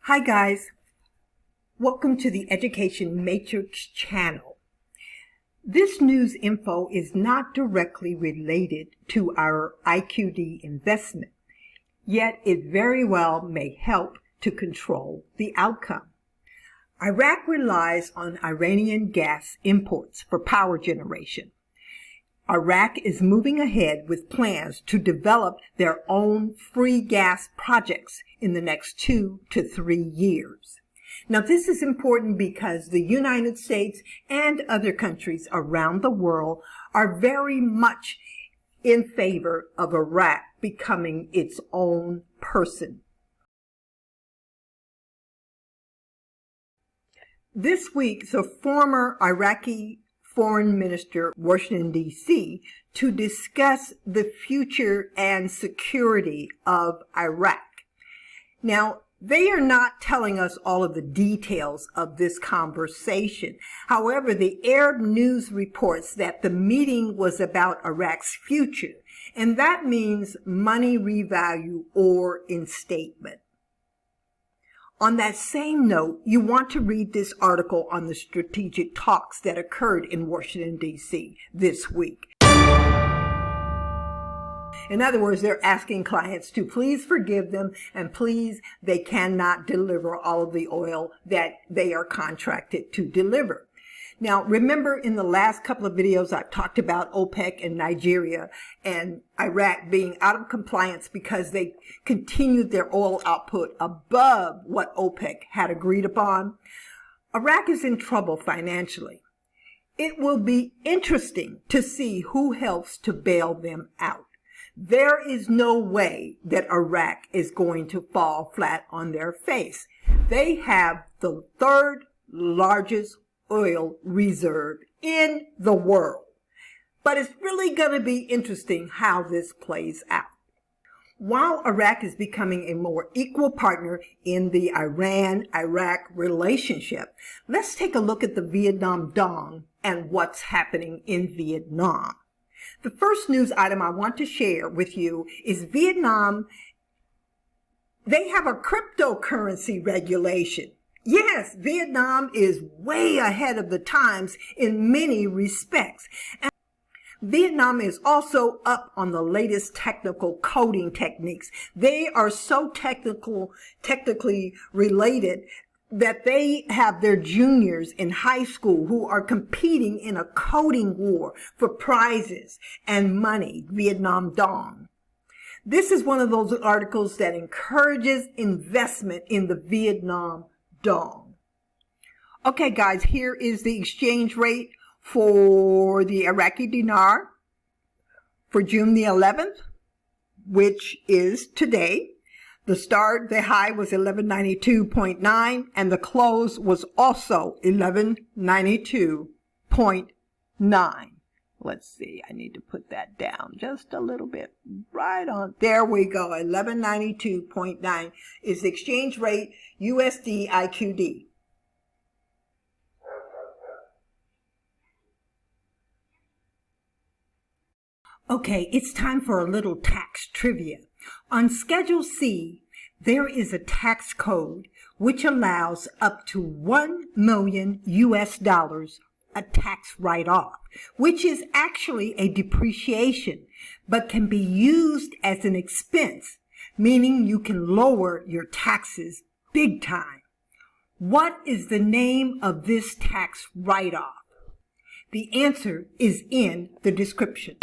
Hi guys, welcome to the Education Matrix channel. This news info is not directly related to our IQD investment, yet it very well may help to control the outcome. Iraq relies on Iranian gas imports for power generation. Iraq is moving ahead with plans to develop their own free gas projects in the next 2 to 3 years. Now, this is important because the United States and other countries around the world are very much in favor of Iraq becoming its own person. This week, the former Iraqi Foreign Minister, Washington, D.C., to discuss the future and security of Iraq. Now, they are not telling us all of the details of this conversation. However, the Arab News reports that the meeting was about Iraq's future, and that means money revalue or instatement. On that same note, you want to read this article on the strategic talks that occurred in Washington, D.C. this week. In other words, they're asking clients to please forgive them and please, they cannot deliver all of the oil that they are contracted to deliver. Now, remember in the last couple of videos, I've talked about OPEC and Nigeria and Iraq being out of compliance because they continued their oil output above what OPEC had agreed upon. Iraq is in trouble financially. It will be interesting to see who helps to bail them out. There is no way that Iraq is going to fall flat on their face. They have the third largest oil reserve in the world. But it's really going to be interesting how this plays out. While Iraq is becoming a more equal partner in the Iran-Iraq relationship, let's take a look at the Vietnam Dong and what's happening in Vietnam. The first news item I want to share with you is Vietnam. They have a cryptocurrency regulation. Yes, Vietnam is way ahead of the times in many respects. And Vietnam is also up on the latest technical coding techniques. They are so technically related that they have their juniors in high school who are competing in a coding war for prizes and money, Vietnam Dong. This is one of those articles that encourages investment in the Vietnam Dong. Okay, guys, here is the exchange rate for the Iraqi dinar for June the 11th, which is today. The high was 1192.9 and the close was also 1192.9. Let's see, I need to put that down just a little bit. Right on. There we go. 1192.9 is the exchange rate, USD IQD. Okay, it's time for a little tax trivia. On Schedule C, there is a tax code which allows up to $1 million a tax write-off, which is actually a depreciation, but can be used as an expense, meaning you can lower your taxes big time. What is the name of this tax write-off? The answer is in the description.